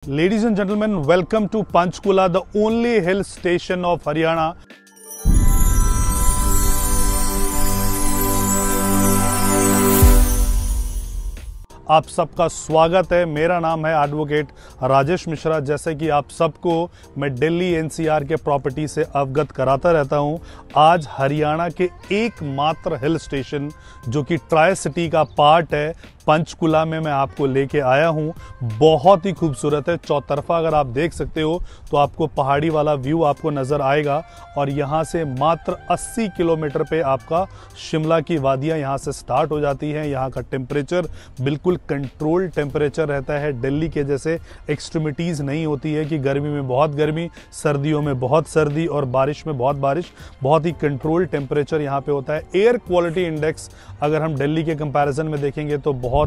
Ladies and gentlemen, welcome to Panchkula, the only hill station of Haryana. आप सबका स्वागत है। मेरा नाम है एडवोकेट राजेश मिश्रा। जैसे कि आप सबको मैं दिल्ली एनसीआर के प्रॉपर्टी से अवगत कराता रहता हूं, आज हरियाणा के एकमात्र हिल स्टेशन जो कि ट्राई सिटी का पार्ट है, पंचकुला में मैं आपको लेके आया हूं। बहुत ही खूबसूरत है। चौतरफा अगर आप देख सकते हो तो आपको पहाड़ी वाला व्यू आपको नज़र आएगा और यहाँ से मात्र 80 किलोमीटर पे आपका शिमला की वादियाँ यहाँ से स्टार्ट हो जाती हैं। यहाँ का टेम्परेचर बिल्कुल कंट्रोल टेम्परेचर रहता है। दिल्ली के जैसे एक्सट्रीमिटीज़ नहीं होती है कि गर्मी में बहुत गर्मी, सर्दियों में बहुत सर्दी और बारिश में बहुत बारिश। बहुत ही कंट्रोल टेम्परेचर यहाँ पे होता है। एयर क्वालिटी इंडेक्स अगर हम दिल्ली के कंपैरिजन में देखेंगे तो बहुत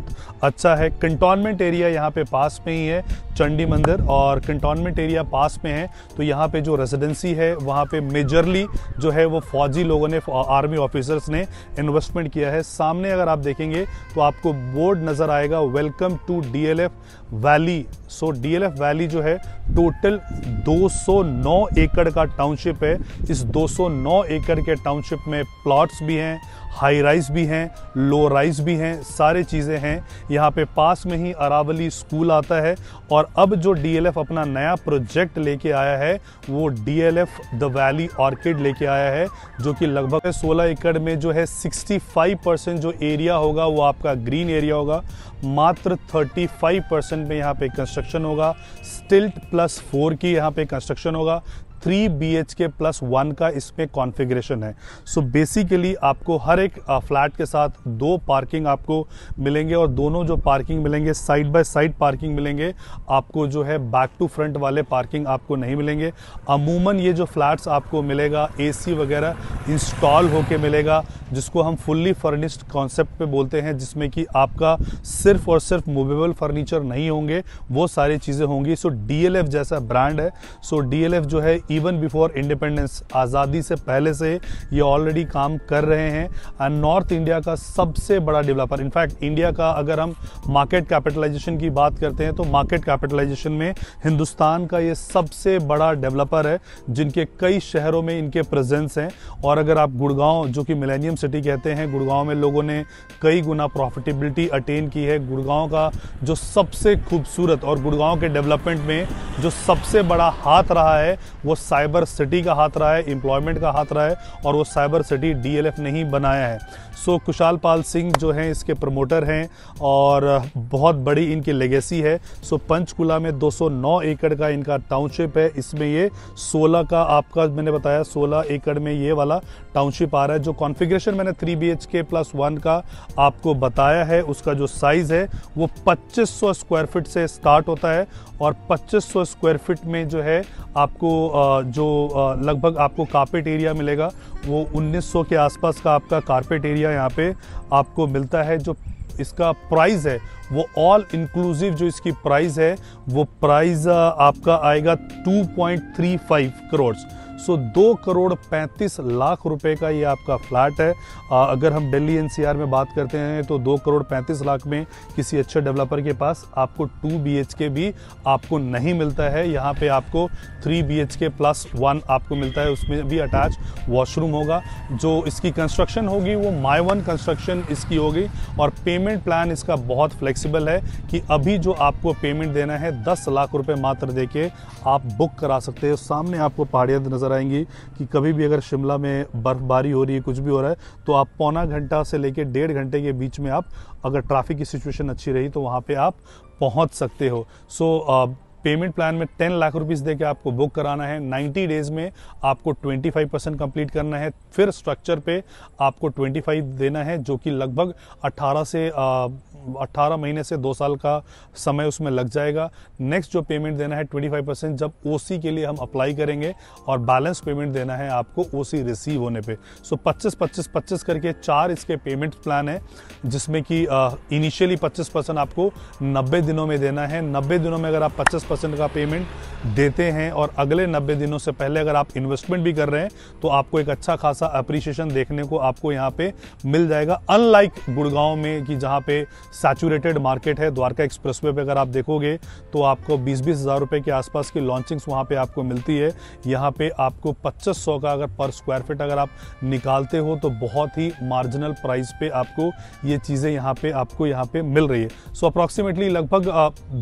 अच्छा है। कंटोनमेंट एरिया यहाँ पे पास में ही है, चंडी मंदिर, और कंटोनमेंट एरिया पास में है तो यहाँ पे जो रेजिडेंसी है वहाँ पे मेजरली जो है वो फौजी लोगों ने, आर्मी ऑफिसर्स ने इन्वेस्टमेंट किया है। सामने अगर आप देखेंगे तो आपको बोर्ड नज़र आएगा, welcome to DLF valley. So DLF valley जो है टोटल 209 एकड़ का टाउनशिप है। इस 209 एकड़ के टाउनशिप में प्लॉट्स भी हैं, हाई राइज भी हैं, लो राइज भी हैं, सारी चीज़ें हैं। यहाँ पे पास में ही अरावली स्कूल आता है। और अब जो डीएलएफ अपना नया प्रोजेक्ट लेके आया है वो डीएलएफ द वैली ऑर्किड लेके आया है, जो कि लगभग 16 एकड़ में जो है 65% जो एरिया होगा वो आपका ग्रीन एरिया होगा। मात्र 35% में यहाँ पे कंस्ट्रक्शन होगा। स्टिल्ट +4 की यहाँ पे कंस्ट्रक्शन होगा। 3 BHK +1 का इसमें कॉन्फ़िगरेशन है। सो बेसिकली आपको हर एक फ्लैट के साथ 2 पार्किंग आपको मिलेंगे और दोनों जो पार्किंग मिलेंगे साइड बाय साइड पार्किंग मिलेंगे। आपको जो है बैक टू फ्रंट वाले पार्किंग आपको नहीं मिलेंगे। अमूमन ये जो फ्लैट्स आपको मिलेगा AC वगैरह इंस्टॉल होके मिलेगा, जिसको हम फुल्ली फर्निश्ड कॉन्सेप्ट पे बोलते हैं, जिसमें कि आपका सिर्फ और सिर्फ मूवेबल फर्नीचर नहीं होंगे, वो सारी चीज़ें होंगी। सो DLF जैसा ब्रांड है। सो DLF जो है इवन बिफोर इंडिपेंडेंस, आज़ादी से पहले से ये ऑलरेडी काम कर रहे हैं। एंड नॉर्थ इंडिया का सबसे बड़ा डेवलपर, इनफैक्ट इंडिया का अगर हम मार्केट कैपिटलाइजेशन की बात करते हैं तो मार्केट कैपिटलाइजेशन में हिंदुस्तान का ये सबसे बड़ा डेवलपर है, जिनके कई शहरों में इनके प्रेजेंस हैं। और अगर आप गुड़गांव, जो कि मिलेनियम सिटी कहते हैं, गुड़गांव में लोगों ने कई गुना प्रॉफिटेबिलिटी अटेन की है। गुड़गांव का जो सबसे खूबसूरत और गुड़गांव के डेवलपमेंट में जो सबसे बड़ा हाथ रहा है वो साइबर सिटी का हाथ रहा है, एम्प्लॉयमेंट का हाथ रहा है, और वो साइबर सिटी डीएलएफ ने ही बनाया है। सो कुशाल पाल सिंह जो हैं इसके प्रमोटर हैं और बहुत बड़ी इनकी लेगेसी है। सो पंचकुला में 209 एकड़ का इनका टाउनशिप है। इसमें ये 16 का आपका मैंने बताया 16 एकड़ में ये वाला टाउनशिप आ रहा है। जो कॉन्फ़िगरेशन मैंने 3 BHK +1 का आपको बताया है, उसका जो साइज़ है वो 2500 स्क्वायर फीट से स्टार्ट होता है और 2500 स्क्वायर फीट में जो है आपको लगभग आपको कारपेट एरिया मिलेगा। वो 1900 के आसपास का आपका कारपेट एरिया यहाँ पे आपको मिलता है। जो इसका प्राइस है वो ऑल इंक्लूसिव जो इसकी प्राइस है वो प्राइस आपका आएगा 2.35 करोड़। सो 2,35,00,000 रुपए का ये आपका फ्लैट है। अगर हम दिल्ली एनसीआर में बात करते हैं तो 2,35,00,000 में किसी अच्छे डेवलपर के पास आपको 2 BHK भी आपको नहीं मिलता है। यहाँ पे आपको 3 BHK +1 आपको मिलता है, उसमें भी अटैच वॉशरूम होगा। जो इसकी कंस्ट्रक्शन होगी वो My1 कंस्ट्रक्शन इसकी होगी। और पेमेंट प्लान इसका बहुत फ्लेक्सिबल है कि अभी जो आपको पेमेंट देना है 10 लाख रुपए मात्र देके आप बुक करा सकते हो। सामने आपको पहाड़ियाँ नजर आएंगी कि कभी भी अगर शिमला में बर्फबारी हो रही है, कुछ भी हो रहा है, तो आप पौना घंटा से लेकर 1.5 घंटे के बीच में आप, अगर ट्रैफिक की सिचुएशन अच्छी रही तो वहाँ पे आप पहुँच सकते हो। सो पेमेंट प्लान में 10 लाख रुपीज़ देके आपको बुक कराना है। 90 डेज़ में आपको 25% कंप्लीट करना है। फिर स्ट्रक्चर पे आपको 25 देना है, जो कि लगभग 18 महीने से 2 साल का समय उसमें लग जाएगा। नेक्स्ट जो पेमेंट देना है 25% जब OC के लिए हम अप्लाई करेंगे, और बैलेंस पेमेंट देना है आपको OC रिसीव होने पे। सो 25-25-25 करके 4 इसके पेमेंट प्लान है, जिसमें कि इनिशियली 25% आपको 90 दिनों में देना है। 90 दिनों में अगर आप 25% का पेमेंट देते हैं और अगले 90 दिनों से पहले अगर आप इन्वेस्टमेंट भी कर रहे हैं तो आपको एक अच्छा खासा अप्रिशिएशन देखने को आपको यहाँ पे मिल जाएगा। अनलाइक गुड़गांव में कि जहाँ पे सैचुरेटेड मार्केट है, द्वारका एक्सप्रेसवे पे अगर आप देखोगे तो आपको 20-20 हज़ार रुपए के आसपास की लॉन्चिंग्स वहाँ पे आपको मिलती है। यहाँ पे आपको 2500 का अगर पर स्क्वायर फीट अगर आप निकालते हो तो बहुत ही मार्जिनल प्राइस पे आपको ये चीज़ें यहाँ पे मिल रही है। सो अप्रॉक्सीमेटली लगभग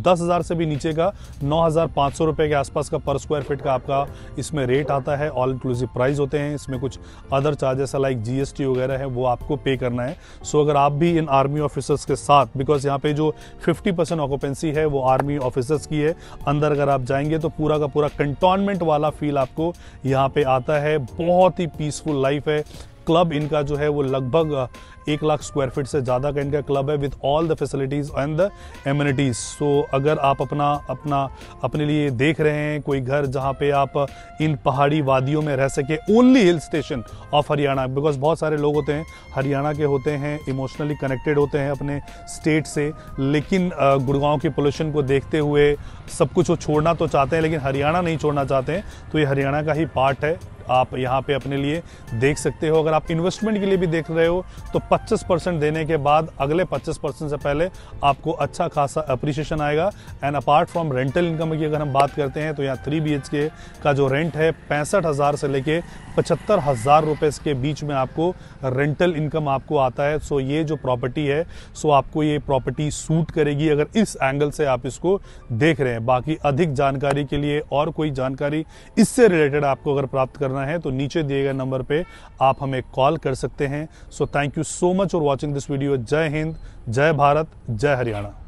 10,000 से भी नीचे का 9,500 रुपए के आसपास का पर स्क्वायर फीट का आपका इसमें रेट आता है। ऑल इंक्लूसिव प्राइस होते हैं, इसमें कुछ अदर चार्जेस लाइक जीएसटी वगैरह है वो आपको पे करना है। सो अगर आप भी इन आर्मी ऑफिसर्स के साथ, बिकॉज यहाँ पे जो 50% ऑक्यूपेंसी है वो आर्मी ऑफिसर्स की है, अंदर अगर आप जाएंगे तो पूरा का पूरा कंटोनमेंट वाला फील आपको यहाँ पे आता है। बहुत ही पीसफुल लाइफ है। क्लब इनका जो है वो लगभग 1 लाख स्क्वायर फीट से ज़्यादा का इनका क्लब है with all the facilities and the amenities. So अगर आप अपने लिए देख रहे हैं कोई घर जहाँ पे आप इन पहाड़ी वादियों में रह सके, only hill station of Haryana, because बहुत सारे लोग होते हैं हरियाणा के होते हैं, इमोशनली कनेक्टेड होते हैं अपने स्टेट से, लेकिन गुड़गांव की पोल्यूशन को देखते हुए सब कुछ वो छोड़ना तो चाहते हैं लेकिन हरियाणा नहीं छोड़ना चाहते हैं। तो ये हरियाणा का ही पार्ट है, आप यहाँ पे अपने लिए देख सकते हो। अगर आप इन्वेस्टमेंट के लिए भी देख रहे हो तो 25% देने के बाद अगले 25% से पहले आपको अच्छा खासा अप्रिशिएशन आएगा। And apart from rental income की अगर हम बात करते हैं तो यहाँ 3 BHK का जो रेंट है 65,000 से लेके 75,000 रुपए के बीच में आपको रेंटल इनकम आपको आता है। सो ये जो प्रॉपर्टी है, सो आपको ये प्रॉपर्टी सूट करेगी अगर इस एंगल से आप इसको देख रहे हैं। बाकी अधिक जानकारी के लिए और कोई जानकारी इससे रिलेटेड आपको अगर प्राप्त करना है तो नीचे दिए गए नंबर पे आप हमें कॉल कर सकते हैं। So thank you so much for watching this video. जय हिंद, जय भारत, जय हरियाणा।